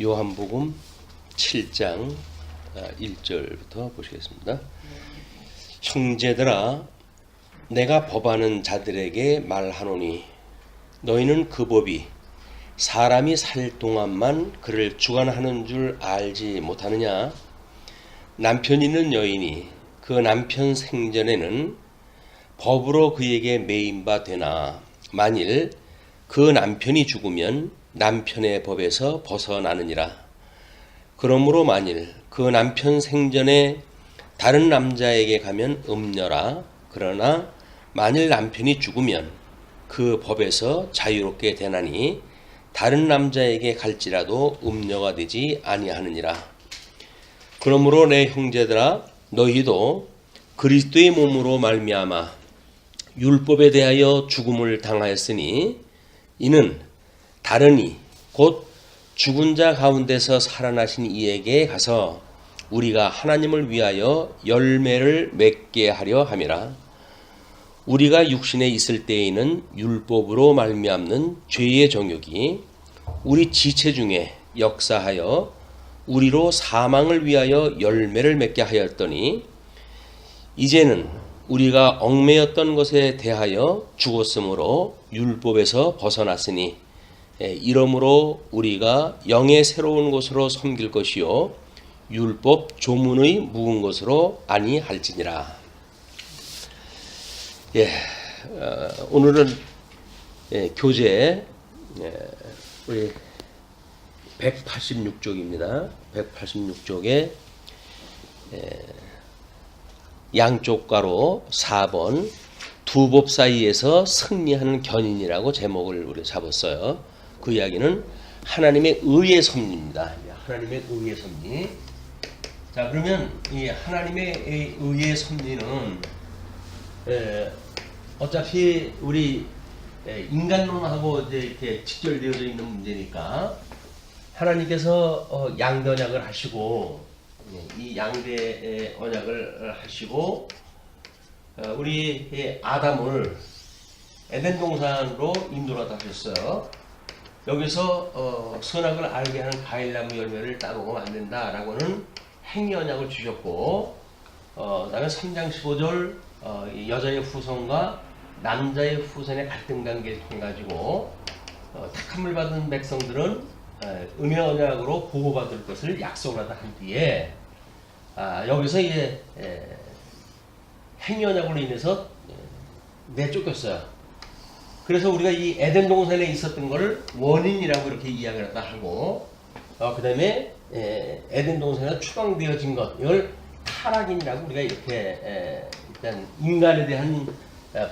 요한복음 7장 1절부터 보시겠습니다. 형제들아, 내가 법하는 자들에게 말하노니 너희는 그 법이 사람이 살 동안만 그를 주관하는 줄 알지 못하느냐? 남편 있는 여인이 그 남편 생전에는 법으로 그에게 매인 바 되나 만일 그 남편이 죽으면 남편의 법에서 벗어나느니라. 그러므로 만일 그 남편 생전에 다른 남자에게 가면 음녀라. 그러나 만일 남편이 죽으면 그 법에서 자유롭게 되나니 다른 남자에게 갈지라도 음녀가 되지 아니하느니라. 그러므로 내 형제들아, 너희도 그리스도의 몸으로 말미암아 율법에 대하여 죽음을 당하였으니 이는 다른 곧 죽은 자 가운데서 살아나신 이에게 가서 우리가 하나님을 위하여 열매를 맺게 하려 함이라. 우리가 육신에 있을 때에는 율법으로 말미암는 죄의 정욕이 우리 지체 중에 역사하여 우리로 사망을 위하여 열매를 맺게 하였더니 이제는 우리가 얽매였던 것에 대하여 죽었으므로 율법에서 벗어났으니 이러므로 우리가 영의 새로운 것으로 섬길 것이요 율법 조문의 묵은 것으로 아니할지니라. 오늘은 교재 우리 186쪽입니다. 186쪽에 양쪽 가로 4번 두 법 사이에서 승리하는 견인이라고 제목을 우리 잡았어요. 그 이야기는 하나님의 의의 섭리입니다. 하나님의 의의 섭리. 자, 그러면 이 하나님의 의의 섭리는 어차피 우리 인간론하고 이제 이렇게 직결되어져 있는 문제니까 하나님께서 양대 언약을 하시고 이 양대 언약을 하시고 우리 아담을 에덴 동산으로 인도하다 하셨어요. 여기서 선악을 알게 하는 과일나무 열매를 따로 먹으면 안 된다라고는 행위 언약을 주셨고, 그다음에 3장 15절 여자의 후손과 남자의 후손의 갈등 관계를 통해 가지고 택함을 받은 백성들은 은혜 언약으로 보호받을 것을 약속을 하다 한 뒤에 여기서 이제 행위 언약으로 인해서 내쫓겼어요. 그래서 우리가 이 에덴 동산에 있었던 것을 원인이라고 이렇게 이야기를 했다 하고, 그 다음에 에덴 동산에 추방되어진 것, 이걸 타락인이라고 우리가 이렇게 일단 인간에 대한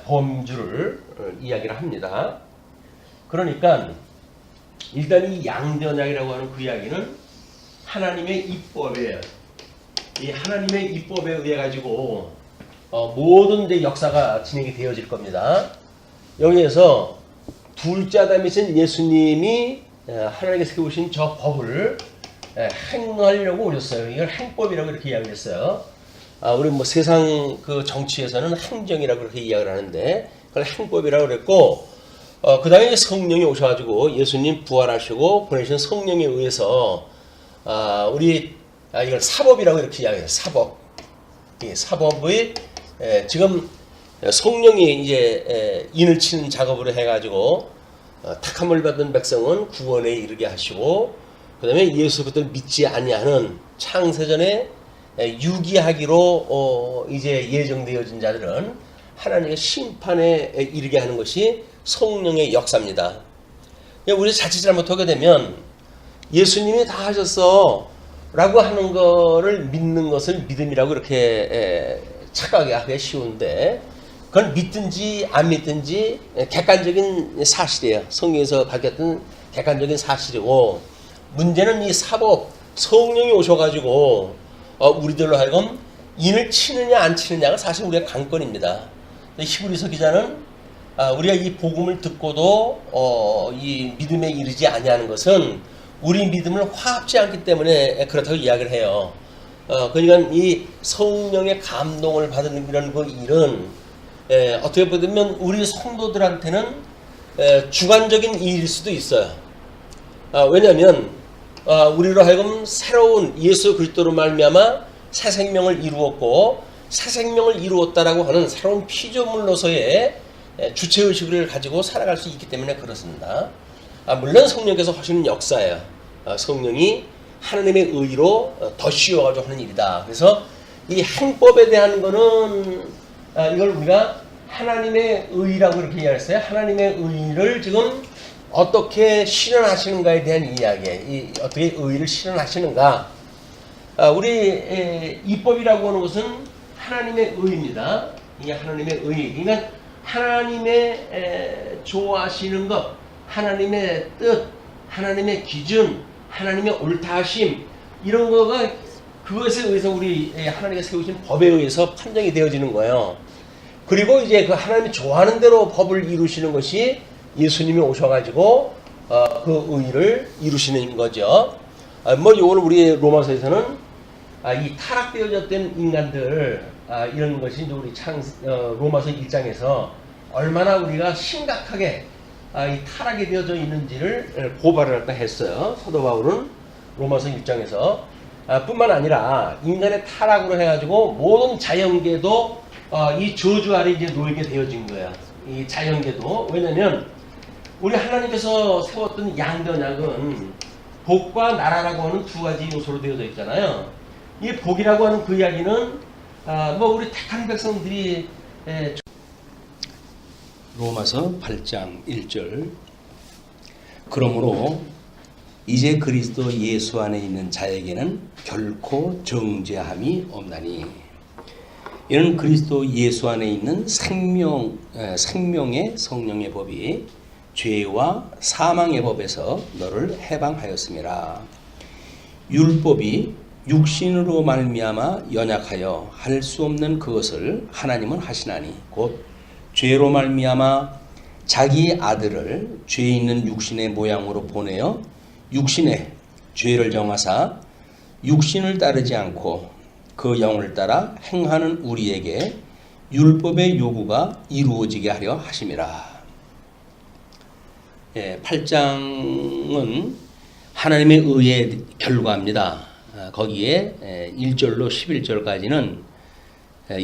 범주를 이야기를 합니다. 그러니까 일단 이 양대 언약이라고 하는 그 이야기는 하나님의 입법이에요. 이 하나님의 입법에 의해 가지고 모든 이제 역사가 진행이 되어질 겁니다. 여기에서 둘째 아담이신 예수님이 하나님께 세우신 저 법을 행하려고 오셨어요. 이걸 행법이라고 이렇게 이야기했어요. 우리 뭐 세상 그 정치에서는 행정이라고 그렇게 이야기를 하는데 그걸 행법이라고 그랬고, 그 다음에 성령이 오셔가지고 예수님 부활하시고 보내신 성령에 의해서 이걸 사법이라고 이렇게 이야기해요. 사법. 이 사법의 지금 성령이 이제 인을 치는 작업으로 해가지고 택함을 받은 백성은 구원에 이르게 하시고, 그 다음에 예수부터 믿지 아니하는 창세전에 유기하기로 이제 예정되어진 자들은 하나님의 심판에 이르게 하는 것이 성령의 역사입니다. 우리 자칫 잘못하게 되면 예수님이 다 하셨어 라고 하는 거를 믿는 것을 믿음이라고 이렇게 착각하게 하기 쉬운데, 그건 믿든지 안 믿든지 객관적인 사실이에요. 성경에서 밝혔던 객관적인 사실이고, 문제는 이 사법, 성령이 오셔가지고 우리들로 하여금 인을 치느냐 안 치느냐가 사실 우리의 관건입니다. 히브리서 기자는 우리가 이 복음을 듣고도 이 믿음에 이르지 아니하는 것은 우리 믿음을 화합지 않기 때문에 그렇다고 이야기를 해요. 그러니까 이 성령의 감동을 받는 이런 그 일은 어떻게 보면 우리 성도들한테는 주관적인 일일 수도 있어요. 왜냐하면 우리로 하여금 새로운 예수 그리스도로 말미암아 새 생명을 이루었고 새 생명을 이루었다라고 하는 새로운 피조물로서의 주체의식을 가지고 살아갈 수 있기 때문에 그렇습니다. 물론 성령께서 하시는 역사예요. 성령이 하나님의 의로 더 씌워가지고 하는 일이다. 그래서 이 행법에 대한 거는 이걸 우리가 하나님의 의라고 이렇게 이야기했어요. 하나님의 의를 지금 어떻게 실현하시는가에 대한 이야기, 어떻게 의를 실현하시는가. 우리 입법이라고 하는 것은 하나님의 의입니다. 이게 하나님의 의. 그러니까 하나님의 좋아하시는 것, 하나님의 뜻, 하나님의 기준, 하나님의 옳다하심, 이런 거가 그것에 의해서 우리 하나님이 세우신 법에 의해서 판정이 되어지는 거예요. 그리고 이제 그 하나님이 좋아하는 대로 법을 이루시는 것이 예수님이 오셔가지고 그 의를 이루시는 거죠. 뭐 이거는 우리 로마서에서는 이 타락되어졌던 인간들 이런 것이 이제 우리 로마서 1장에서 얼마나 우리가 심각하게 이 타락이 되어져 있는지를 고발을 했다 했어요. 사도 바울은 로마서 1장에서 뿐만 아니라 인간의 타락으로 해가지고 모든 자연계도 이 저주 아래 이제 놓이게 되어진 거야. 이 자연계도. 왜냐면 우리 하나님께서 세웠던 양변약은 복과 나라라고 하는 두 가지 요소로 되어져 있잖아요. 이 복이라고 하는 그 이야기는 뭐 우리 택한 백성들이 로마서 8장 1절 그러므로 이제 그리스도 예수 안에 있는 자에게는 결코 정죄함이 없나니 이는 그리스도 예수 안에 있는 생명의 성령의 법이 죄와 사망의 법에서 너를 해방하였음이라. 율법이 육신으로 말미암아 연약하여 할 수 없는 그것을 하나님은 하시나니 곧 죄로 말미암아 자기 아들을 죄 있는 육신의 모양으로 보내어 육신의 죄를 정하사 육신을 따르지 않고 그 영을 따라 행하는 우리에게 율법의 요구가 이루어지게 하려 하심이라. 8장은 하나님의 의의 결과입니다. 거기에 1절로 11절까지는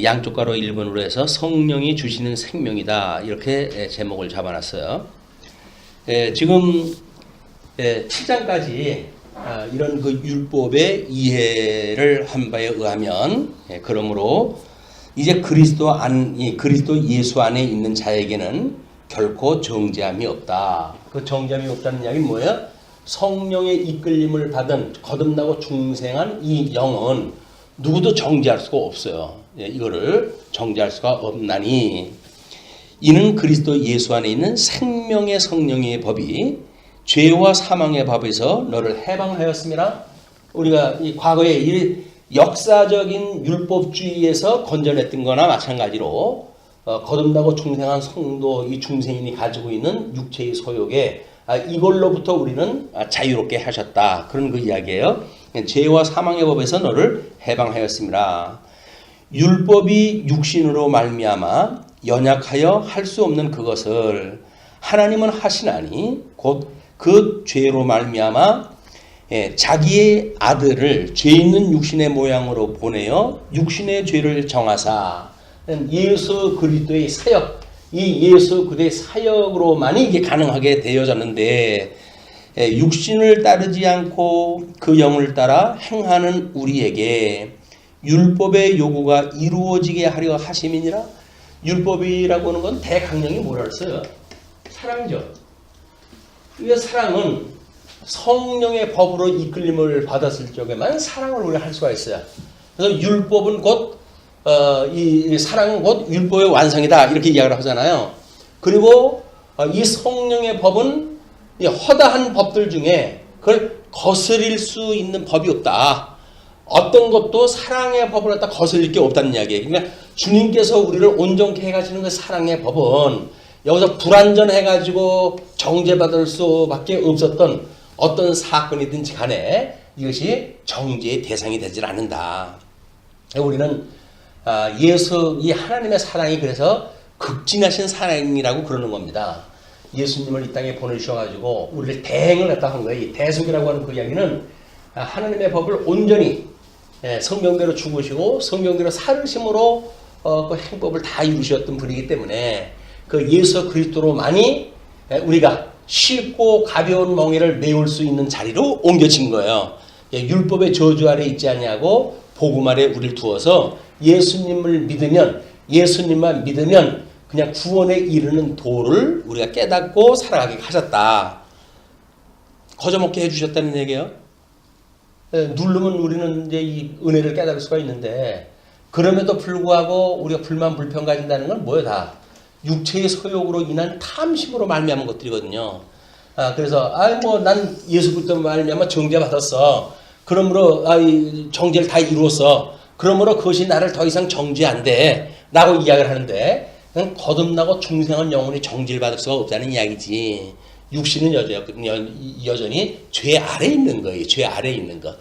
양쪽 가로 1번으로 해서 성령이 주시는 생명이다 이렇게 제목을 잡아놨어요. 지금 7장까지 이런 그 율법의 이해를 한 바에 의하면 그러므로 이제 그리스도 예수 안에 있는 자에게는 결코 정죄함이 없다. 그 정죄함이 없다는 이야기는 뭐예요? 성령의 이끌림을 받은 거듭나고 중생한 이 영은 누구도 정죄할 수가 없어요. 이거를 정죄할 수가 없나니 이는 그리스도 예수 안에 있는 생명의 성령의 법이 죄와 사망의 법에서 너를 해방하였습니다. 우리가 이 과거에 이 역사적인 율법주의에서 건져냈던 거나 마찬가지로 거듭나고 중생한 성도 이 중생인이 가지고 있는 육체의 소욕에 이걸로부터 우리는 자유롭게 하셨다. 그런 그 이야기예요. 죄와 사망의 법에서 너를 해방하였습니다. 율법이 육신으로 말미암아 연약하여 할 수 없는 그것을 하나님은 하시나니 곧 그 죄로 말미암아 자기의 아들을 죄 있는 육신의 모양으로 보내어 육신의 죄를 정하사 예수 그리스도의 사역, 이 예수 그리스도의 사역으로만이 이게 가능하게 되어졌는데 육신을 따르지 않고 그 영을 따라 행하는 우리에게 율법의 요구가 이루어지게 하려 하심이니라. 율법이라고 하는 건 대강령이 뭐라 했어요? 사랑이죠. 이 사랑은 성령의 법으로 이끌림을 받았을 적에만 사랑을 우리가 할 수가 있어요. 그래서 율법은 곧 이 사랑은 곧 율법의 완성이다 이렇게 이야기를 하잖아요. 그리고 이 성령의 법은 이 허다한 법들 중에 그걸 거스릴 수 있는 법이 없다. 어떤 것도 사랑의 법을 갖다 거슬릴 게 없다는 이야기예요. 그러니까 주님께서 우리를 온전케 해가시는 그 사랑의 법은 여기서 불완전해가지고 정죄받을 수밖에 없었던 어떤 사건이든지 간에 이것이 정죄의 대상이 되질 않는다. 우리는 이 하나님의 사랑이 그래서 극진하신 사랑이라고 그러는 겁니다. 예수님을 이 땅에 보내주셔가지고 우리를 대행을 갖다 한 거예요. 이 대속이라고 하는 그 이야기는 하나님의 법을 온전히 성경대로 죽으시고 성경대로 살으심으로 그 행법을 다 이루셨던 분이기 때문에 그 예수 그리스도로만이 우리가 쉽고 가벼운 멍에를 메울 수 있는 자리로 옮겨진 거예요. 율법의 저주 아래 있지 아니하고 복음 아래 우리를 두어서 예수님을 믿으면 예수님만 믿으면 그냥 구원에 이르는 도를 우리가 깨닫고 살아가게 하셨다. 거저먹게 해주셨다는 얘기예요. 누르면 우리는 이제 이 은혜를 깨달을 수가 있는데 그럼에도 불구하고 우리가 불만 불평 가진다는 건 뭐예요? 다 육체의 소욕으로 인한 탐심으로 말미암은 것들이거든요. 그래서 난 예수 그리스도 말미암아 정죄 받았어. 그러므로 정죄를 다 이루었어. 그러므로 그것이 나를 더 이상 정죄 안 돼. 라고 이야기를 하는데 거듭나고 중생한 영혼이 정죄를 받을 수가 없다는 이야기지. 육신은 여전히 죄 아래에 있는 거예요. 죄 아래에 있는 거.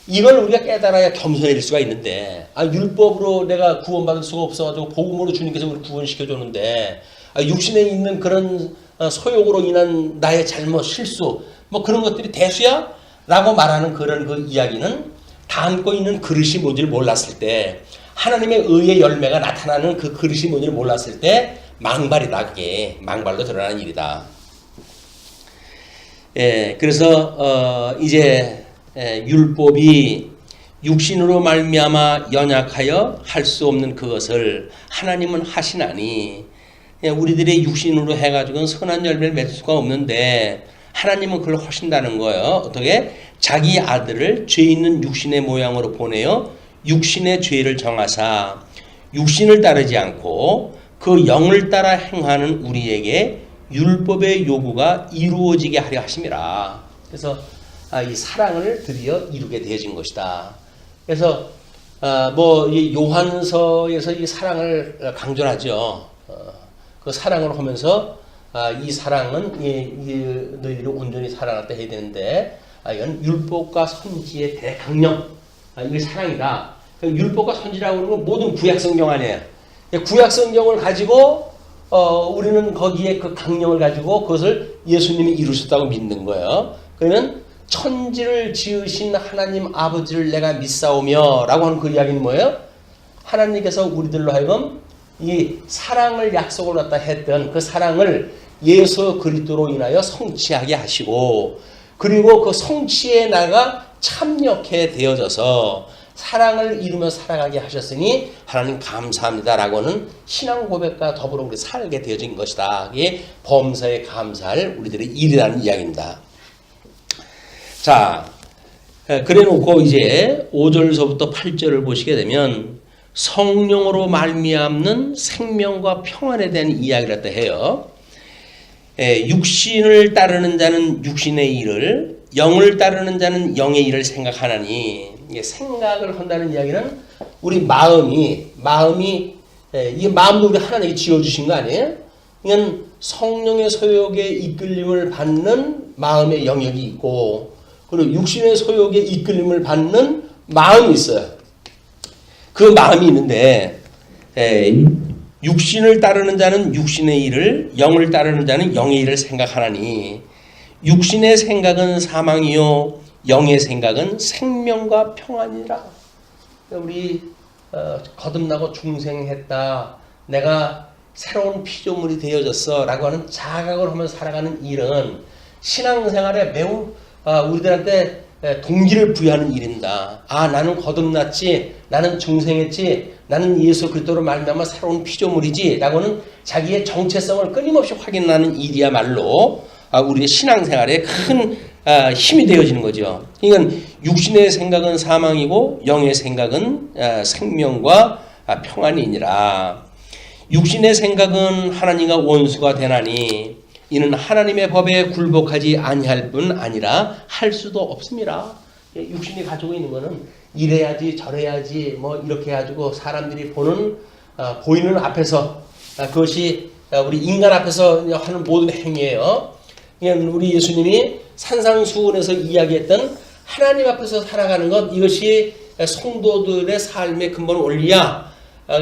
이걸 우리가 깨달아야 겸손해질 수가 있는데 율법으로 내가 구원받을 수가 없어가지고 복음으로 주님께서 우리를 구원시켜줬는데 육신에 있는 그런 소욕으로 인한 나의 잘못, 실수 뭐 그런 것들이 대수야? 라고 말하는 그런 그 이야기는 담고 있는 그릇이 뭔지를 몰랐을 때 하나님의 의의 열매가 나타나는 그 그릇이 뭔지를 몰랐을 때 망발이다. 그게 망발로 드러나는 일이다. 그래서 이제 율법이 육신으로 말미암아 연약하여 할 수 없는 그것을 하나님은 하시나니 우리들의 육신으로 해가지고는 선한 열매를 맺을 수가 없는데 하나님은 그걸 하신다는 거예요. 어떻게? 자기 아들을 죄 있는 육신의 모양으로 보내어 육신의 죄를 정하사 육신을 따르지 않고 그 영을 따라 행하는 우리에게 율법의 요구가 이루어지게 하려 하심이라. 그래서 이 사랑을 드디어 이루게 되어진 것이다. 그래서 이 요한서에서 이 사랑을 강조하죠. 그 사랑을 하면서 이 사랑은 너희들이 온전히 사랑할 때 해야 되는데 이건 율법과 선지의 대강령. 이게 사랑이다. 율법과 선지라고 하는 건 모든 구약성경 아니에요. 구약성경을 가지고 우리는 거기에 그 강령을 가지고 그것을 예수님이 이루셨다고 믿는 거예요. 그러면 천지를 지으신 하나님 아버지를 내가 믿사오며 라고 하는 그 이야기는 뭐예요? 하나님께서 우리들로 하여금 이 사랑을 약속을 갖다 했던 그 사랑을 예수 그리스도로 인하여 성취하게 하시고 그리고 그 성취에 나가 참여케 되어져서 사랑을 이루며 살아가게 하셨으니 하나님 감사합니다 라고는 신앙 고백과 더불어 우리 살게 되어진 것이다. 이게 범사에 감사할 우리들의 일이라는 이야기입니다. 자, 그래 놓고 이제 5절서부터 8절을 보시게 되면 성령으로 말미암는 생명과 평안에 대한 이야기를 갖다 해요. 육신을 따르는 자는 육신의 일을, 영을 따르는 자는 영의 일을 생각하나니, 생각을 한다는 이야기는 우리 마음이 이 마음도 우리 하나님이 지어주신 거 아니에요? 이건 성령의 소욕에 이끌림을 받는 마음의 영역이 있고 그리고 육신의 소욕에 이끌림을 받는 마음이 있어요. 그 마음이 있는데 육신을 따르는 자는 육신의 일을 영을 따르는 자는 영의 일을 생각하나니 육신의 생각은 사망이요 영의 생각은 생명과 평안이라. 우리 거듭나고 중생했다. 내가 새로운 피조물이 되어졌어 라고 하는 자각을 하면서 살아가는 일은 신앙생활에 매우 우리들한테 동기를 부여하는 일입니다. 나는 거듭났지, 나는 중생했지, 나는 예수 그리스도로 말미암아 새로운 피조물이지 라고는 자기의 정체성을 끊임없이 확인하는 일이야말로 우리의 신앙생활에 큰 힘이 되어지는 거죠. 그러니까 육신의 생각은 사망이고 영의 생각은 생명과 평안이니라. 육신의 생각은 하나님과 원수가 되나니 이는 하나님의 법에 굴복하지 아니할 뿐 아니라 할 수도 없습니다. 육신이 가지고 있는 거는 이래야지 저래야지 뭐 이렇게 해가지고 사람들이 보이는 앞에서 그것이 우리 인간 앞에서 하는 모든 행위예요. 우리 예수님이 산상수훈에서 이야기했던 하나님 앞에서 살아가는 것, 이것이 성도들의 삶의 근본 원리야.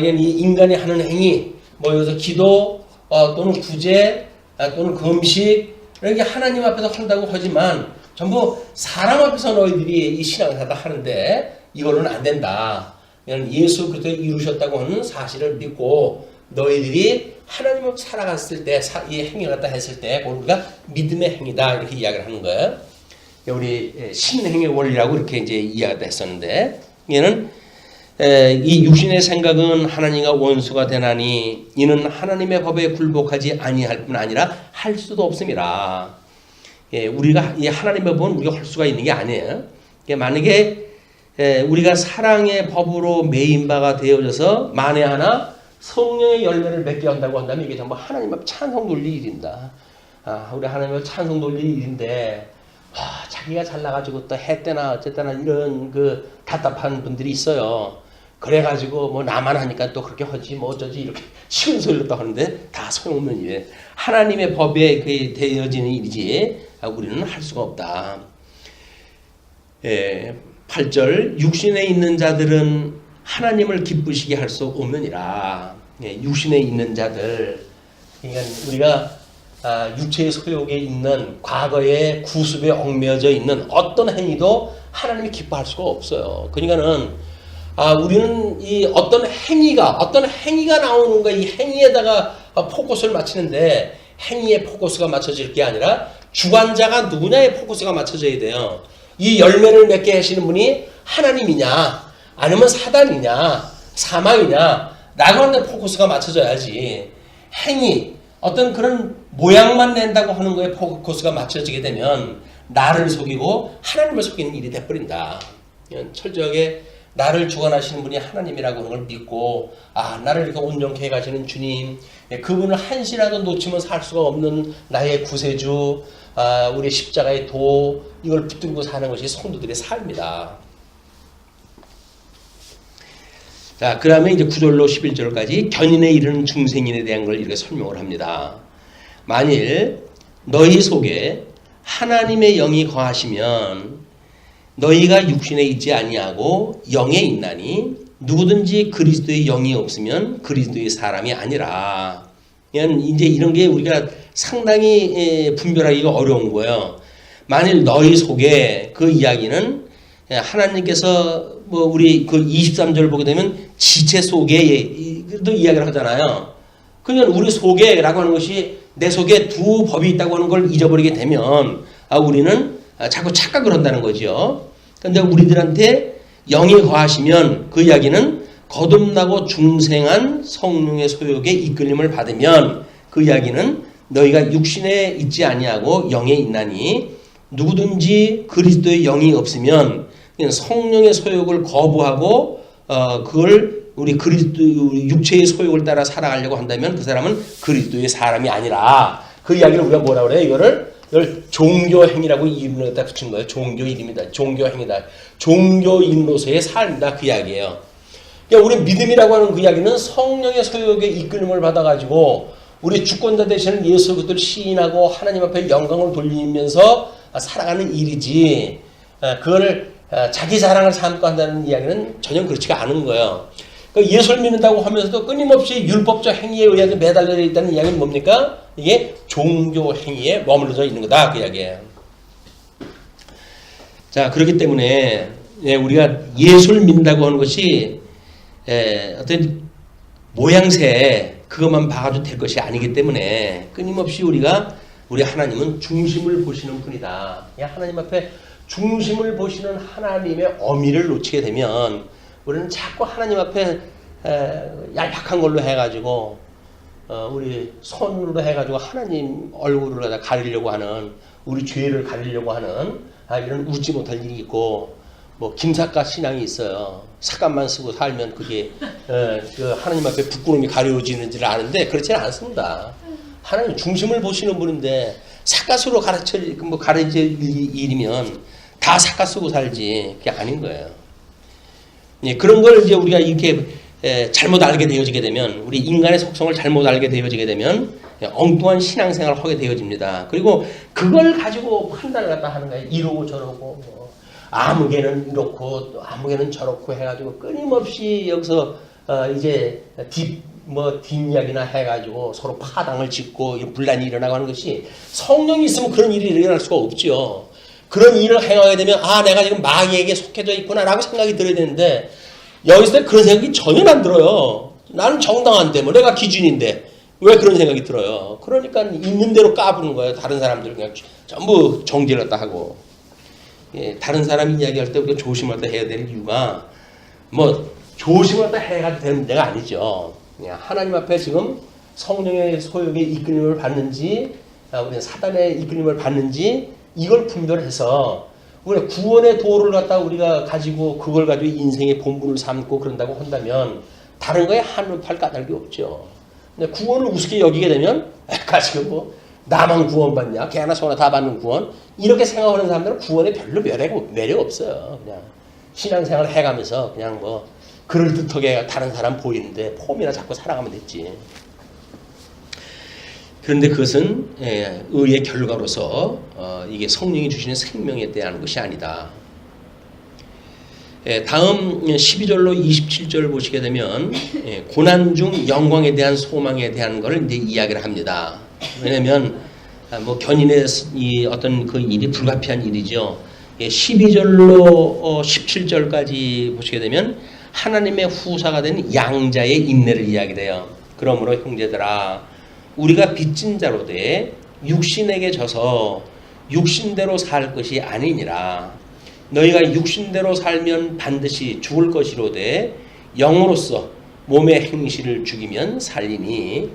이 인간이 하는 행위, 뭐 여기서 기도 또는 구제, 또는 금식 이렇게 하나님 앞에서 한다고 하지만 전부 사람 앞에서 너희들이 이 신앙생활을 하는데 이거는 안 된다. 그냥 예수 그리스도가 이루셨다고 하는 사실을 믿고 너희들이 하나님 앞에 살아갔을 때 이 행위를 갖다 했을 때 우리가 믿음의 행위다 이렇게 이야기를 하는 거예요. 우리 신행의 원리라고 이렇게 이제 이야기를 했었는데 얘는 이 육신의 생각은 하나님과 원수가 되나니 이는 하나님의 법에 굴복하지 아니할 뿐 아니라 할 수도 없습니다. 우리가 이 하나님의 법은 우리가 할 수가 있는 게 아니에요. 만약에 우리가 사랑의 법으로 메인 바가 되어져서 만에 하나 성령의 열매를 맺게 한다고 한다면 이게 전부 하나님 앞 찬송 돌릴 일입니다. 우리 하나님 앞 찬송 돌릴 일인데 자기가 잘나가지고 또 했대나 어쨌거나 이런 그 답답한 분들이 있어요. 그래가지고 뭐 나만 하니까 또 그렇게 하지 뭐 어쩌지 이렇게 쉬운 소리를 또 하는데 다 소용없는 일이에요. 하나님의 법에 그 되어지는 일이지 우리는 할 수가 없다. 8절 육신에 있는 자들은 하나님을 기쁘시게 할 수 없느니라. 육신에 있는 자들 그러니까 우리가 육체의 소욕에 있는 과거의 구습에 얽매여져 있는 어떤 행위도 하나님이 기뻐할 수가 없어요. 그러니까는 우리는 이 어떤 행위가 나오는 거야. 이 행위에다가 포커스를 맞추는데 행위에 포커스가 맞춰질 게 아니라 주관자가 누구냐에 포커스가 맞춰져야 돼요. 이 열매를 맺게 하시는 분이 하나님이냐 아니면 사단이냐 사망이냐 라고 하는 포커스가 맞춰져야지 행위 어떤 그런 모양만 낸다고 하는 거에 포커스가 맞춰지게 되면 나를 속이고 하나님을 속이는 일이 돼버린다. 철저하게 나를 주관하시는 분이 하나님이라고 하는 걸 믿고 나를 이렇게 온전케 해가시는 주님 그분을 한시라도 놓치면 살 수가 없는 나의 구세주 우리 십자가의 도 이걸 붙들고 사는 것이 성도들의 삶이다. 자, 그 다음에 이제 9절로 11절까지 견인에 이르는 중생인에 대한 걸 이렇게 설명을 합니다. 만일 너희 속에 하나님의 영이 거하시면 너희가 육신에 있지 아니하고 영에 있나니 누구든지 그리스도의 영이 없으면 그리스도의 사람이 아니라. 이제 이런 게 우리가 상당히 분별하기가 어려운 거예요. 만일 너희 속에 그 이야기는 하나님께서 뭐 우리 그 23절 보게 되면 지체 속에도 이야기를 하잖아요. 그러니까 우리 속에라고 하는 것이 내 속에 두 법이 있다고 하는 걸 잊어버리게 되면 우리는 자꾸 착각을 한다는 거죠. 그런데 우리들한테 영이 거하시면 그 이야기는 거듭나고 중생한 성령의 소욕에 이끌림을 받으면 그 이야기는 너희가 육신에 있지 아니하고 영에 있나니 누구든지 그리스도의 영이 없으면 성령의 소욕을 거부하고 그걸 우리 그리스도 육체의 소욕을 따라 살아가려고 한다면 그 사람은 그리스도의 사람이 아니라. 그 이야기를 우리가 뭐라 그래요? 이걸 종교행위라고 이름을 갖다 붙인 거예요. 종교 이름이다. 종교행위다. 종교인로서의 삶이다. 그 이야기예요. 그러니까 우리 믿음이라고 하는 그 이야기는 성령의 소욕에 이끌림을 받아가지고 우리 주권자 되시는 예수 그리스도를 시인하고 하나님 앞에 영광을 돌리면서 살아가는 일이지. 그걸 자기 자랑을 삼고 한다는 이야기는 전혀 그렇지가 않은 거예요. 그러니까 예수를 믿는다고 하면서도 끊임없이 율법적 행위에 의해서 매달려 있다는 이야기는 뭡니까? 이게 종교 행위에 머물러져 있는 거다. 그 이야기예요. 자, 그렇기 때문에 우리가 예수를 믿는다고 하는 것이 어떤 모양새 그것만 봐도 될 것이 아니기 때문에 끊임없이 우리 하나님은 중심을 보시는 분이다. 하나님 앞에 중심을 보시는 하나님의 어미를 놓치게 되면 우리는 자꾸 하나님 앞에 얄팍한 걸로 해가지고 우리 손으로 해가지고 하나님 얼굴을 갖다 가리려고 하는 우리 죄를 가리려고 하는 이런 웃지 못할 일이 있고 뭐 김삿갓 신앙이 있어요. 삿갓만 쓰고 살면 그게 그 하나님 앞에 부끄러움이 가려지는 줄 아는데 그렇지는 않습니다. 하나님 중심을 보시는 분인데 삿갓으로 가르칠 일이면 다 삿갓 쓰고 살지 그게 아닌 거예요. 그런 걸 이제 우리가 이렇게 잘못 알게 되어지게 되면 우리 인간의 속성을 잘못 알게 되어지게 되면 엉뚱한 신앙생활을 하게 되어집니다. 그리고 그걸 가지고 판단을 갖다 하는 거예요. 이러고 저러고 뭐 아무개는 이렇고 아무개는 저렇고 해가지고 끊임없이 여기서 이제 뭐 뒷이야기나 해가지고 서로 파당을 짓고 분란이 일어나고 하는 것이 성령이 있으면 그런 일이 일어날 수가 없죠. 그런 일을 행하게 되면 아 내가 지금 마귀에게 속해져 있구나라고 생각이 들어야 되는데 여기서 그런 생각이 전혀 안 들어요. 나는 정당한데 뭐 내가 기준인데 왜 그런 생각이 들어요. 그러니까 있는 대로 까부는 거예요. 다른 사람들 그냥 전부 정죄를 갖다 하고. 예, 다른 사람이 이야기할 때 우리가 조심할 때 해야 될 이유가 뭐 조심할 때 해야 되는 문제가 아니죠. 그냥 하나님 앞에 지금 성령의 소욕에 이끌림을 받는지 우리는 사단의 이끌림을 받는지 이걸 분별해서 우리가 구원의 도를 갖다 우리가 가지고 그걸 가지고 인생의 본분을 삼고 그런다고 한다면 다른 거에 한눈 팔 까닭이 없죠. 근데 구원을 우습게 여기게 되면 가지고 뭐 나만 구원받냐 개나 소나 다 받는 구원 이렇게 생각하는 사람들은 구원에 별로 매력 없어요. 그냥 신앙생활을 해가면서 그냥 뭐 그럴듯하게 다른 사람 보이는데 폼이나 잡고 살아가면 됐지. 그런데 그것은 의의 결과로서 이게 성령이 주시는 생명에 대한 것이 아니다. 다음 12절로 27절 보시게 되면 고난 중 영광에 대한 소망에 대한 것을 이제 이야기를 합니다. 왜냐하면 뭐 견인의 이 어떤 그 일이 불가피한 일이죠. 12절로 17절까지 보시게 되면 하나님의 후사가 된 양자의 인내를 이야기해요. 그러므로 형제들아 우리가 빚진 자로 돼 육신에게 져서 육신대로 살 것이 아니니라. 너희가 육신대로 살면 반드시 죽을 것이로되 영으로서 몸의 행실을 죽이면 살리니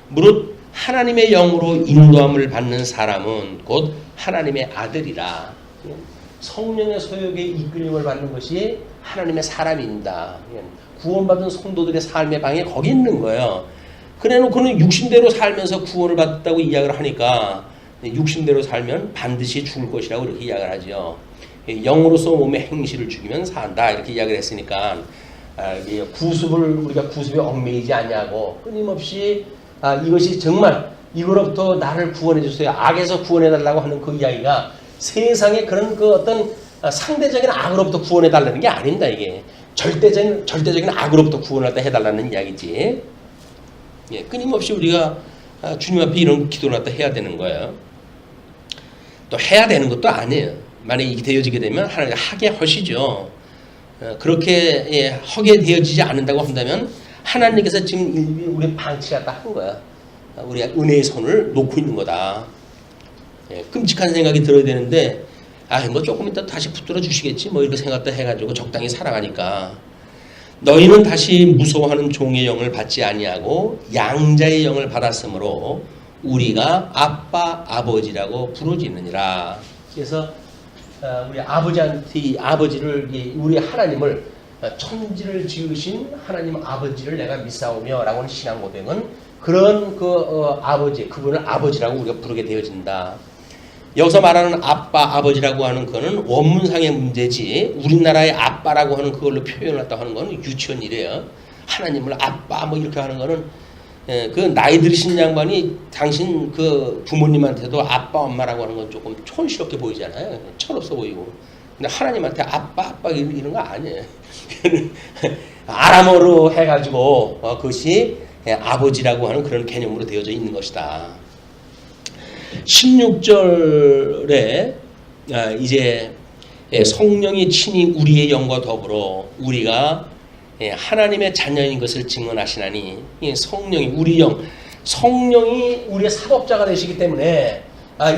무릇 하나님의 영으로 인도함을 받는 사람은 곧 하나님의 아들이라. 성령의 소욕에 이끌림을 받는 것이 하나님의 사람입니다. 구원받은 성도들의 삶의 방에 거기 있는 거예요. 그래놓고는 육신대로 살면서 구원을 받았다고 이야기를 하니까 육신대로 살면 반드시 죽을 것이라고 이렇게 이야기를 하죠. 영으로서 몸의 행실을 죽이면 산다 이렇게 이야기를 했으니까 우리가 구습에 얽매이지 않냐고 끊임없이 이것이 정말 이거로부터 나를 구원해 주세요. 악에서 구원해 달라고 하는 그 이야기가 세상의 그런 그 어떤 상대적인 악으로부터 구원해 달라는 게 아닙니다. 이게 절대적인 악으로부터 구원을 해달라는 이야기지. 예, 끊임없이 우리가 주님 앞에 이런 기도를 갖다 해야 되는 거예요. 또 해야 되는 것도 아니에요. 만약에 이게 되어지게 되면 하나님 하게 하시죠. 그렇게 하게 되어지지 않는다고 한다면 하나님께서 지금 우리 방치 갖다 한 거야. 우리가 은혜의 손을 놓고 있는 거다. 끔찍한 생각이 들어야 되는데 뭐 조금 이따 다시 붙들어 주시겠지 뭐 이렇게 생각도 해가지고 적당히 살아가니까 너희는 다시 무서워하는 종의 영을 받지 아니하고 양자의 영을 받았으므로 우리가 아빠 아버지라고 부르짖느니라. 그래서 우리 아버지를 우리 하나님을 천지를 지으신 하나님 아버지를 내가 믿사오며 라고 하는 신앙 고백은 그런 아버지 그분을 아버지라고 우리가 부르게 되어진다. 여기서 말하는 아빠 아버지라고 하는 거는 원문상의 문제지 우리나라의 아빠라고 하는 그걸로 표현했다고 하는 거는 유치원 일이에요. 하나님을 아빠 뭐 이렇게 하는 거는 그 나이 들으신 양반이 당신 그 부모님한테도 아빠 엄마라고 하는 건 조금 촌스럽게 보이잖아요. 철없어 보이고. 근데 하나님한테 아빠 이런 거 아니에요. 아람어로 해가지고 그것이 아버지라고 하는 그런 개념으로 되어져 있는 것이다. 16절에 이제 성령이 친히 우리의 영과 더불어 우리가 하나님의 자녀인 것을 증언하시나니 성령이 우리 영 성령이 우리의 사법자가 되시기 때문에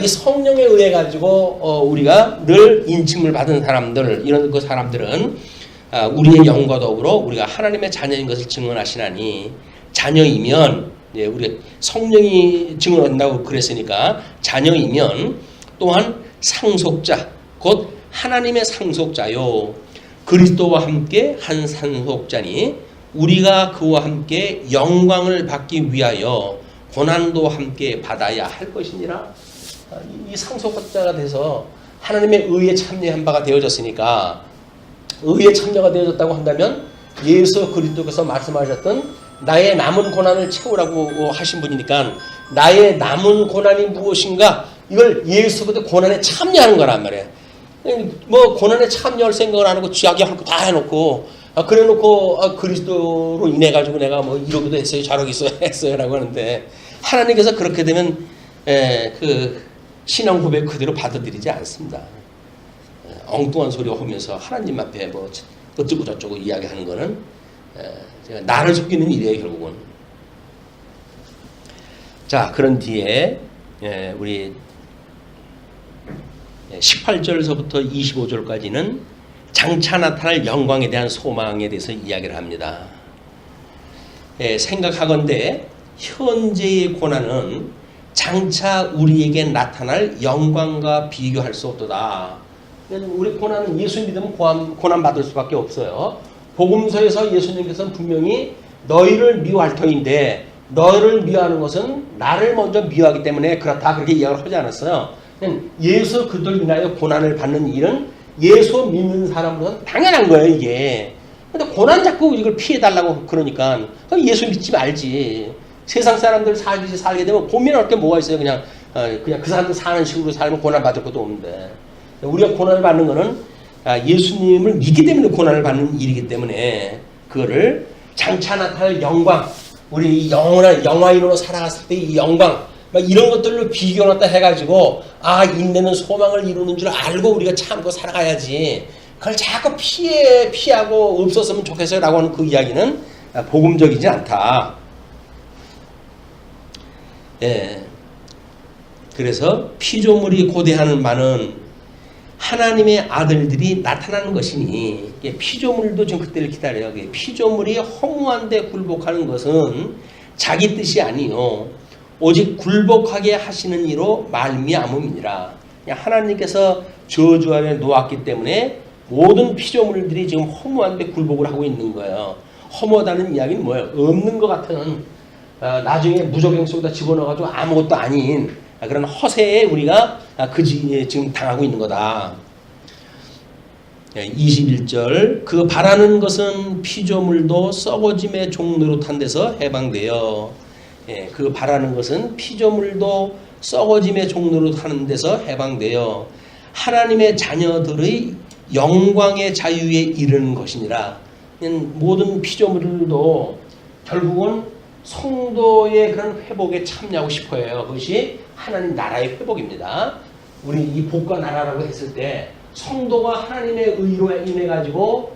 이 성령에 의해 가지고 우리가 늘 인침을 받은 사람들 이런 그 사람들은 우리의 영과 더불어 우리가 하나님의 자녀인 것을 증언하시나니 자녀이면 우리 성령이 증언한다고 그랬으니까 자녀이면 또한 상속자 곧 하나님의 상속자요 그리스도와 함께 한 상속자니 우리가 그와 함께 영광을 받기 위하여 고난도 함께 받아야 할 것이니라. 이 상속자가 돼서 하나님의 의에 참여한 바가 되어졌으니까 의에 참여가 되어졌다고 한다면 예수 그리스도께서 말씀하셨던 나의 남은 고난을 채우라고 하신 분이니까 나의 남은 고난이 무엇인가 이걸 예수 그리스도 고난에 참여하는 거란 말이에요. 뭐 고난에 참여할 생각을 안 하고 쥐약이 할 거 다 해놓고 그래놓고 그리스도로 인해 가지고 내가 뭐 이러기도 했어요, 저러기도 했어요라고 하는데 하나님께서 그렇게 되면 그 신앙 고백 그대로 받아들이지 않습니다. 엉뚱한 소리 하면서 하나님 앞에 뭐 어쩌고 저쩌고 이야기하는 거는 나를 속이는 일이에요, 결국은. 자, 그런 뒤에 우리 18절서부터 25절까지는 장차 나타날 영광에 대한 소망에 대해서 이야기를 합니다. 생각하건대 현재의 고난은 장차 우리에게 나타날 영광과 비교할 수 없도다. 우리 고난은 예수 믿으면 고난 받을 수밖에 없어요. 복음서에서 예수님께서는 분명히 너희를 미워할 터인데 너희를 미워하는 것은 나를 먼저 미워하기 때문에 그렇다 그렇게 이야기를 하지 않았어요. 예수 그들 인하여 고난을 받는 일은 예수 믿는 사람으로는 당연한 거예요, 이게. 근데 고난 자꾸 이걸 피해달라고 그러니까 예수 믿지 말지. 세상 사람들 살게 되면 고민할 게 뭐가 있어요. 그냥 그 사람들 사는 식으로 살면 고난 받을 것도 없는데. 우리가 고난을 받는 거는 예수님을 믿기 때문에 고난을 받는 일이기 때문에 그거를 장차 나타날 영광, 우리 영원한 영화인으로 살아갔을 때 이 영광, 막 이런 것들로 비교했다 해가지고 인내는 소망을 이루는 줄 알고 우리가 참고 살아가야지. 그걸 자꾸 피하고 없었으면 좋겠어요 라고 하는 그 이야기는 복음적이지 않다. 그래서 피조물이 고대하는 바는 하나님의 아들들이 나타나는 것이니 피조물도 지금 그때를 기다려요. 피조물이 허무한데 굴복하는 것은 자기 뜻이 아니요 오직 굴복하게 하시는 이로 말미암음이니라. 하나님께서 저주 아래 놓았기 때문에 모든 피조물들이 지금 허무한데 굴복을 하고 있는 거예요. 허무하다는 이야기는 뭐예요? 없는 것 같은 나중에 무적행 속에다 집어넣어가지고 아무것도 아닌 그런 허세에 우리가 지금 당하고 있는 거다. 21절 그 바라는 것은 피조물도 썩어짐의 종로로 탄 데서 해방되어 그 바라는 것은 피조물도 썩어짐의 종로로 타는 데서 해방되어 하나님의 자녀들의 영광의 자유에 이르는 것이니라. 모든 피조물들도 결국은 성도의 그런 회복에 참여하고 싶어 해요. 그것이 하나님 나라의 회복입니다. 우리 이 복과 나라라고 했을 때 성도가 하나님의 의로 인해 가지고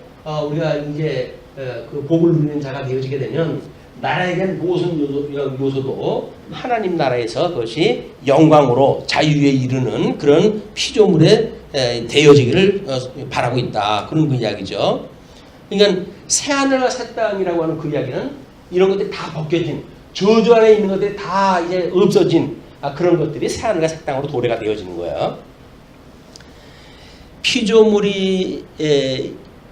우리가 이제 그 복을 누리는 자가 되어지게 되면 나라에 대한 모든 요소도 하나님 나라에서 그것이 영광으로 자유에 이르는 그런 피조물에 되어지기를 바라고 있다. 그런 그 이야기죠. 그러니까 새하늘과 새 땅이라고 하는 그 이야기는 이런 것들이 다 벗겨진 저주 안에 있는 것들이 다 이제 없어진 그런 것들이 새하늘과 새 땅으로 도래가 되어지는 거예요.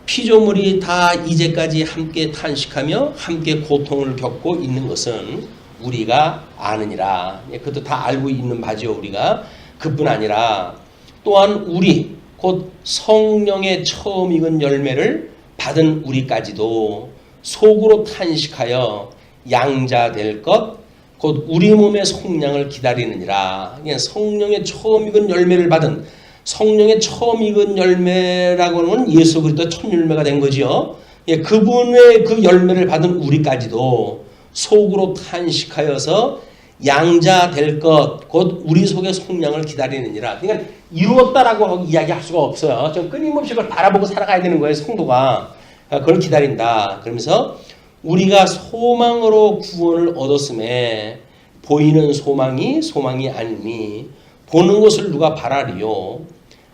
피조물이 다 이제까지 함께 탄식하며 함께 고통을 겪고 있는 것은 우리가 아느니라. 그것도 다 알고 있는 바지요. 우리가 그뿐 아니라 또한 우리 곧 성령의 처음 익은 열매를 받은 우리까지도 속으로 탄식하여 양자될 것 곧 우리 몸의 속량을 기다리느니라. 성령의 처음 익은 열매를 받은 성령의 처음 익은 열매라고 하는 예수 그리스도 첫 열매가 된 거죠. 그분의 그 열매를 받은 우리까지도 속으로 탄식하여서 양자될 것 곧 우리 속의 속량을 기다리느니라. 그러니까 이루었다라고 이야기할 수가 없어요. 좀 끊임없이 그걸 바라보고 살아가야 되는 거예요. 성도가 그걸 기다린다. 그러면서 우리가 소망으로 구원을 얻었음에 보이는 소망이 아니니 보는 것을 누가 바라리요.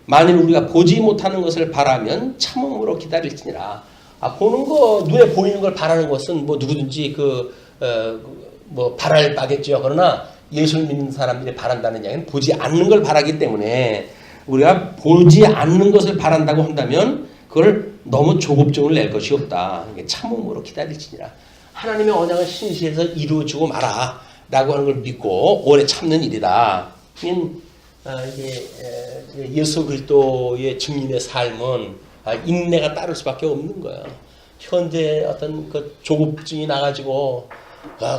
만일 우리가 보지 못하는 것을 바라면 참음으로 기다릴지니라. 보는 거 눈에 보이는 걸 바라는 것은 뭐 누구든지 뭐 바랄 바겠죠. 그러나 예수를 믿는 사람들이 바란다는 이야기는 보지 않는 걸 바라기 때문에 우리가 보지 않는 것을 바란다고 한다면 그걸 너무 조급증을 낼 것이 없다. 참음으로 기다릴지니라. 하나님의 언약은 신시해서 이루어지고 마라 라고 하는 걸 믿고 오래 참는 일이다. 예수 그리스도의 증인의 삶은 인내가 따를 수밖에 없는 거예요. 현재 어떤 그 조급증이 나가지고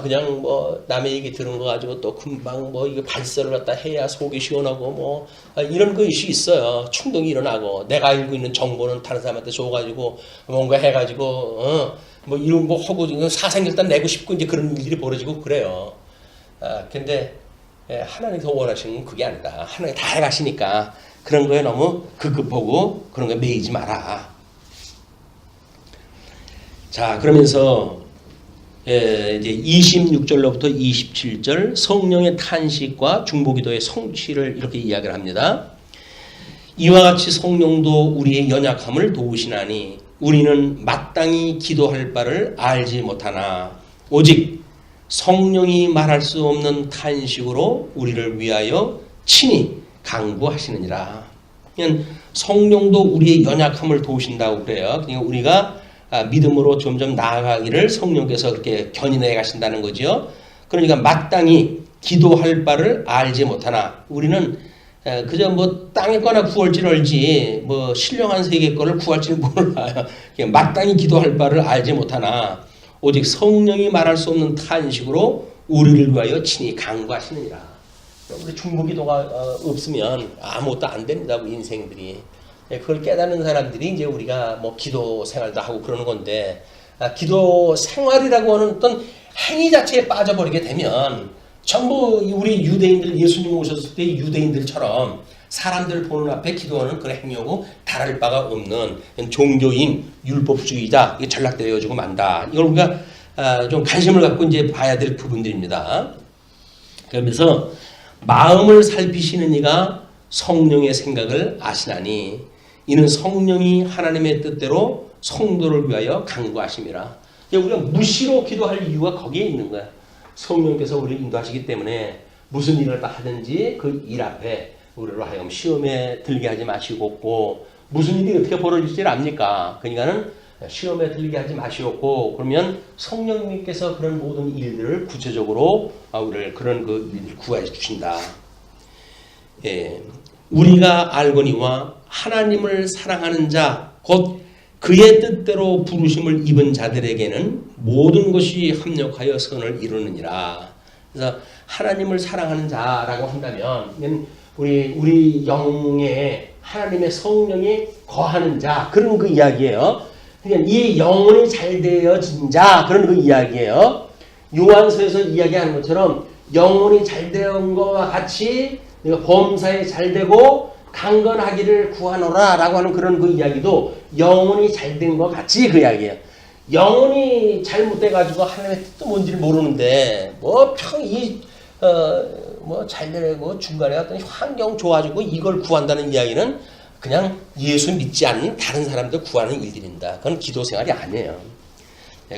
그냥 뭐 남의 얘기 들은 거 가지고 또 금방 뭐 이거 발설을 갖다 해야 속이 시원하고 뭐 이런 것이 있어요. 충동이 일어나고 내가 알고 있는 정보는 다른 사람한테 줘가지고 뭔가 해가지고 뭐 이런 거 하고 사생결단 내고 싶고 이제 그런 일들이 벌어지고 그래요. 근데 하나님께서 원하시는 건 그게 아니다. 하나님 다 해가시니까 그런 거에 너무 급급하고 그런 거에 매이지 마라. 자, 그러면서 이제 26절로부터 27절 성령의 탄식과 중보기도의 성취를 이렇게 이야기를 합니다. 이와 같이 성령도 우리의 연약함을 도우시나니 우리는 마땅히 기도할 바를 알지 못하나 오직 성령이 말할 수 없는 탄식으로 우리를 위하여 친히 간구하시느니라. 성령도 우리의 연약함을 도우신다고 그래요. 그러니까 우리가 믿음으로 점점 나아가기를 성령께서 그렇게 견인해 가신다는 거죠. 그러니까 마땅히 기도할 바를 알지 못하나 우리는 그저 뭐 땅에 거나 구할 줄 알지 뭐 신령한 세계 거를 구할 줄 몰라요. 마땅히 기도할 바를 알지 못하나 오직 성령이 말할 수 없는 탄식으로 우리를 위하여 친히 간구하시느니라. 우리 중보기도가 없으면 아무것도 안 됩니다. 우리 인생들이. 그걸 깨닫는 사람들이 이제 우리가 뭐 기도 생활도 하고 그러는 건데, 기도 생활이라고 하는 어떤 행위 자체에 빠져버리게 되면 전부 우리 유대인들, 예수님 오셨을 때 유대인들처럼 사람들 보는 앞에 기도하는 그런 행위하고 다를 바가 없는 종교인, 율법주의자, 이게 전락되어지고 만다. 이걸 우리가 좀 관심을 갖고 이제 봐야 될 부분들입니다. 그러면서 마음을 살피시는 이가 성령의 생각을 아시나니 이는 성령이 하나님의 뜻대로 성도를 위하여 간구하심이라. 우리가 무시로 기도할 이유가 거기에 있는 거야. 성령께서 우리를 인도하시기 때문에 무슨 일을 하든지 그 일 앞에 우리로 하여금 시험에 들게 하지 마시고, 무슨 일이 어떻게 벌어질지 압니까? 그러니까는 시험에 들게 하지 마시고, 그러면 성령님께서 그런 모든 일들을 구체적으로 우리를 그런 그 일들을 구해 주신다. 예, 우리가 알거니와 하나님을 사랑하는 자, 곧 그의 뜻대로 부르심을 입은 자들에게는 모든 것이 합력하여 선을 이루느니라. 그래서 하나님을 사랑하는 자라고 한다면 우리 영에 하나님의 성령이 거하는 자, 그런 그 이야기예요. 그러니까 이 영혼이 잘 되어진 자, 그런 그 이야기예요. 요한서에서 이야기하는 것처럼 영혼이 잘 된 것과 같이 내가 범사에 잘 되고 강건하기를 구하노라 라고 하는 그런 그 이야기도 영혼이 잘 된 것 같이 그 이야기예요. 영혼이 잘못돼가지고 하나님의 뜻도 뭔지를 모르는데 뭐 잘 되고 중간에 어떤 환경 좋아지고 이걸 구한다는 이야기는 그냥 예수 믿지 않는 다른 사람들 구하는 일들입니다. 그건 기도 생활이 아니에요.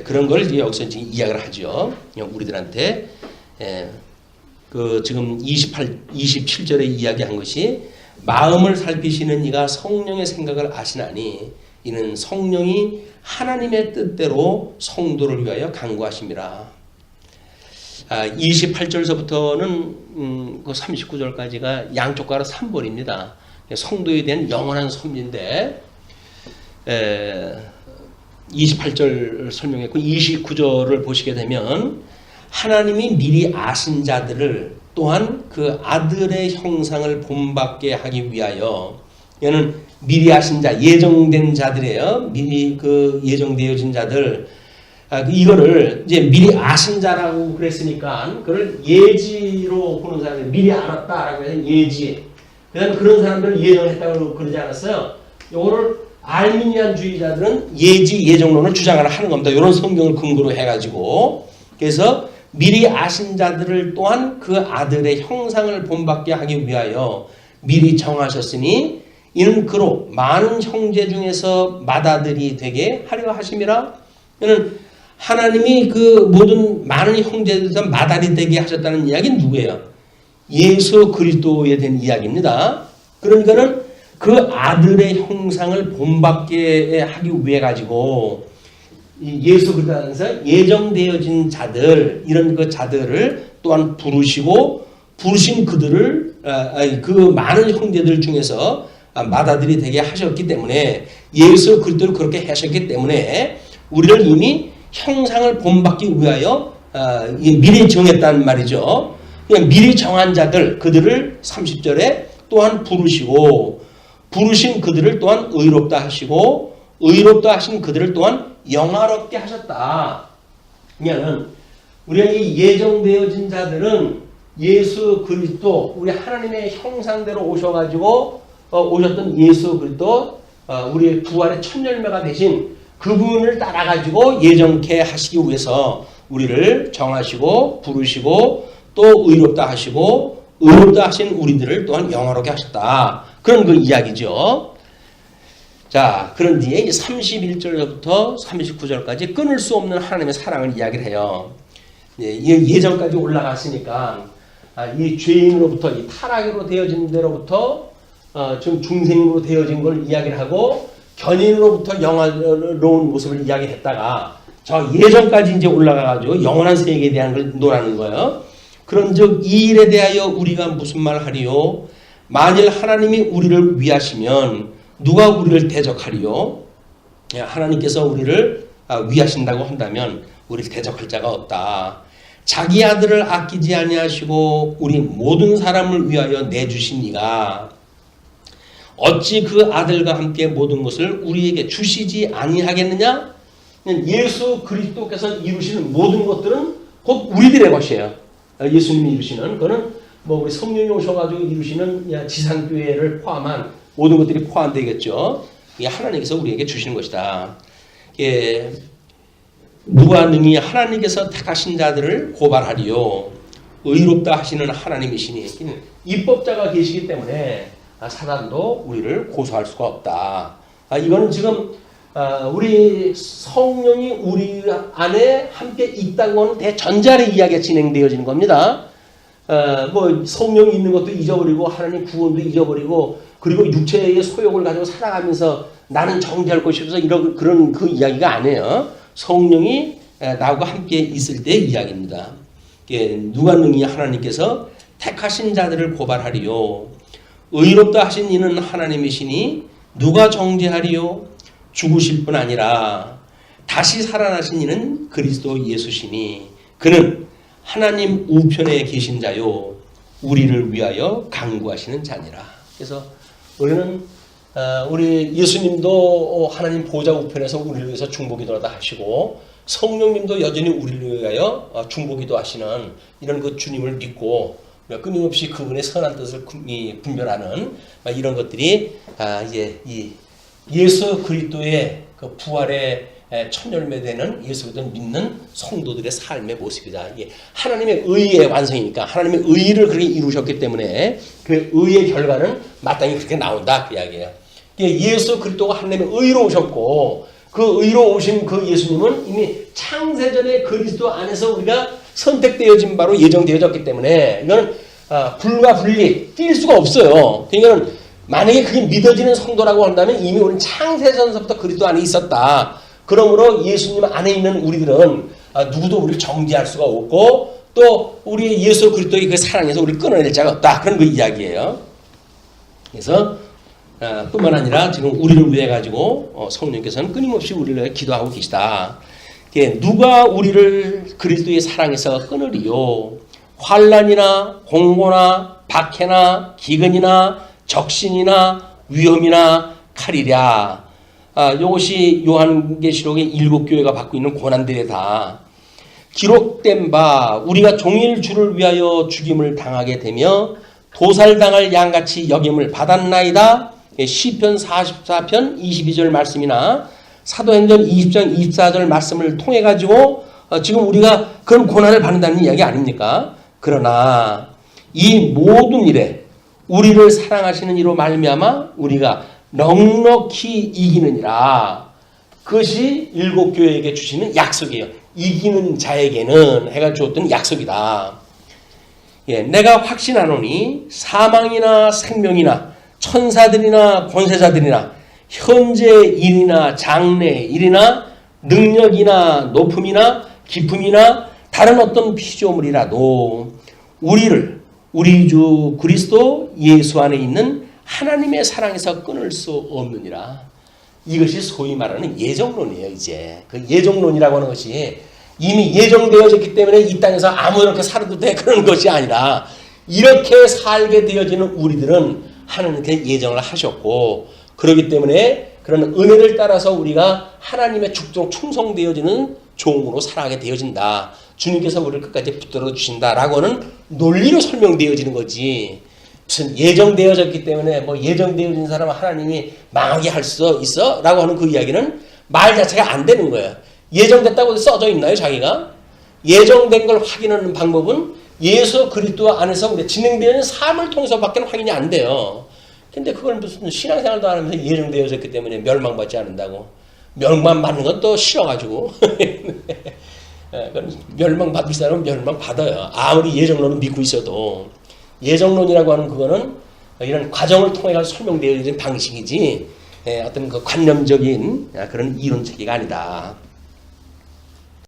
그런 걸 여기서 지금 이야기를 하죠. 우리들한테 그 지금 27절에 이야기한 것이 마음을 살피시는 이가 성령의 생각을 아시나니 이는 성령이 하나님의 뜻대로 성도를 위하여 간구하심이라. 28절서부터는 그 39절까지가 양쪽 가로 3번입니다. 성도에 대한 영원한 섭리인데 28절 설명했고 29절을 보시게 되면 하나님이 미리 아신 자들을 또한 그 아들의 형상을 본받게 하기 위하여, 얘는 미리 아신 자, 예정된 자들이에요. 미리 그 예정되어진 자들, 이거를 이제 미리 아신 자라고 그랬으니까 그걸 예지로 보는 사람들, 미리 알았다라고 해서 예지. 그다음에 그런 사람들을 예정했다고 그러지 않았어요. 요거를 알미니안주의자들은 예지 예정론을 주장을 하는 겁니다. 이런 성경을 근거로 해가지고, 그래서 미리 아신 자들을 또한 그 아들의 형상을 본받게 하기 위하여 미리 정하셨으니 이는 그로 많은 형제 중에서 맏아들이 되게 하려 하심이라. 이는 하나님이 그 모든 많은 형제들에서 맏아들이 되게 하셨다는 이야기는 누구예요? 예수 그리스도에 대한 이야기입니다. 그러니까는 그 아들의 형상을 본받게 하기 위해 가지고 예수 그리스도 안에서 예정되어진 자들, 이런 그 자들을 또한 부르시고, 부르신 그들을 그 많은 형제들 중에서 맏아들이 되게 하셨기 때문에, 예수 그리스도를 그렇게 하셨기 때문에 우리를 이미 형상을 본받기 위하여 미리 정했단 말이죠. 미리 정한 자들 그들을 30절에 또한 부르신 그들을 또한 의롭다 하시고 의롭다 하신 그들을 또한 영화롭게 하셨다. 그러니까 우리가 이 예정되어진 자들은 예수 그리스도 우리 하나님의 형상대로 오셔가지고 오셨던 예수 그리스도 우리의 부활의 첫 열매가 되신 그분을 따라가지고 예정케 하시기 위해서 우리를 정하시고 부르시고 또 의롭다 하시고 의롭다 하신 우리들을 또한 영화롭게 하셨다. 그런 그 이야기죠. 자, 그런 뒤에 31절부터 39절까지 끊을 수 없는 하나님의 사랑을 이야기를 해요. 예전까지 올라갔으니까 이 죄인으로부터 이 타락으로 되어진 데로부터 좀 중생으로 되어진 걸 이야기를 하고 견인으로부터 영화로운 모습을 이야기했다가 저 예전까지 이제 올라가가지고 영원한 세계에 대한 걸 논하는 거예요. 그런즉 이 일에 대하여 우리가 무슨 말 하리요? 만일 하나님이 우리를 위하시면 누가 우리를 대적하리요? 하나님께서 우리를 위하신다고 한다면 우리를 대적할 자가 없다. 자기 아들을 아끼지 아니하시고 우리 모든 사람을 위하여 내주신 이가 어찌 그 아들과 함께 모든 것을 우리에게 주시지 아니하겠느냐? 예수 그리스도께서 이루시는 모든 것들은 곧 우리들의 것이에요. 예수님이 이루시는 그거는 우리 성령이 오셔가지고 이루시는 지상교회를 포함한 모든 것들이 포함되겠죠. 이게 하나님께서 우리에게 주시는 것이다. 누가 능히 하나님께서 택하신 자들을 고발하리요? 의롭다 하시는 하나님이시니 입법자가 계시기 때문에 사단도 우리를 고소할 수가 없다. 이거는 지금 우리 성령이 우리 안에 함께 있다고 하는 대전제의 이야기가 진행되어지는 겁니다. 성령이 있는 것도 잊어버리고 하나님 구원도 잊어버리고 그리고 육체의 소욕을 가지고 살아가면서 나는 정죄할 것이 없어 이런 그런 그 이야기가 아니에요. 성령이 나와 함께 있을 때의 이야기입니다. 누가 능히 하나님께서 택하신 자들을 고발하리요? 의롭다 하신 이는 하나님이시니 누가 정죄하리요? 죽으실 뿐 아니라 다시 살아나신 이는 그리스도 예수시니 그는 하나님 우편에 계신 자요 우리를 위하여 간구하시는 자니라. 그래서 우리는 우리 예수님도 하나님 보좌 우편에서 우리를 위해서 중보기도하다 하시고 성령님도 여전히 우리를 위하여 중보기도 하시는 이런 그 주님을 믿고 끊임없이 그분의 선한 뜻을 분별하는 이런 것들이 이제 이 예수 그리스도의 그 부활의 첫 열매되는 예수 그리스도를 믿는 성도들의 삶의 모습이다. 이게 하나님의 의의 완성이니까 하나님의 의를 그렇게 이루셨기 때문에 그 의의 결과는 마땅히 그렇게 나온다 그 이야기예요. 예수 그리스도가 하나님의 의로 오셨고 그 의로 오신 그 예수님은 이미 창세전에 그리스도 안에서 우리가 선택되어진 바로 예정되어졌기 때문에 이거는 불과 분리 뛸 수가 없어요. 그러니까 만약에 그게 믿어지는 성도라고 한다면 이미 우리는 창세전서부터 그리스도 안에 있었다. 그러므로 예수님 안에 있는 우리들은 누구도 우리를 정죄할 수가 없고 또 우리 예수 그리스도의 그 사랑에서 우리를 끊어낼 자가 없다. 그런 그 이야기예요. 그래서 뿐만 아니라 지금 우리를 위해 가지고 성령께서는 끊임없이 우리를 위해 기도하고 계시다. 누가 우리를 그리스도의 사랑에서 끊으리요? 환난이나 공고나 박해나 기근이나 적신이나 위험이나 칼이랴. 이것이 요한계시록의 7교회가 받고 있는 고난들이다. 기록된 바 우리가 종일 주를 위하여 죽임을 당하게 되며 도살당할 양같이 여김을 받았나이다. 시편 44편 22절 말씀이나 사도행전 20장 24절 말씀을 통해 가지고 지금 우리가 그런 고난을 받는다는 이야기 아닙니까? 그러나 이 모든 일에 우리를 사랑하시는 이로 말미암아 우리가 넉넉히 이기느니라. 그것이 7교회에게 주시는 약속이에요. 이기는 자에게는 해가 주었던 약속이다. 내가 확신하노니 사망이나 생명이나 천사들이나 권세자들이나 현재 일이나 장래 일이나 능력이나 높음이나 기품이나 다른 어떤 피조물이라도 우리를 우리 주 그리스도 예수 안에 있는 하나님의 사랑에서 끊을 수 없느니라. 이것이 소위 말하는 예정론이에요. 이제 그 예정론이라고 하는 것이 이미 예정되어졌기 때문에 이 땅에서 아무 이렇게 살아도 돼 그런 것이 아니라 이렇게 살게 되어지는 우리들은 하나님께 예정을 하셨고 그렇기 때문에 그런 은혜를 따라서 우리가 하나님의 축도로 충성되어지는 종으로 살아가게 되어진다. 주님께서 우리를 끝까지 붙들어 주신다라고는 논리로 설명되어지는 거지. 무슨 예정되어졌기 때문에 뭐 예정되어진 사람은 하나님이 망하게 할 수 있어? 라고 하는 그 이야기는 말 자체가 안 되는 거예요. 예정됐다고 써져 있나요, 자기가? 예정된 걸 확인하는 방법은 예수 그리스도 안에서 우리 진행되는 삶을 통해서밖에 확인이 안 돼요. 근데 그걸 무슨 신앙생활도 안 하면서 예정되어졌기 때문에 멸망받지 않는다고. 멸망받는 건 또 싫어가지고. 멸망받을 사람은 멸망받아요. 아무리 예정론을 믿고 있어도. 예정론이라고 하는 그거는 이런 과정을 통해 설명되어 있는 방식이지 어떤 그 관념적인 그런 이론 체계가 아니다.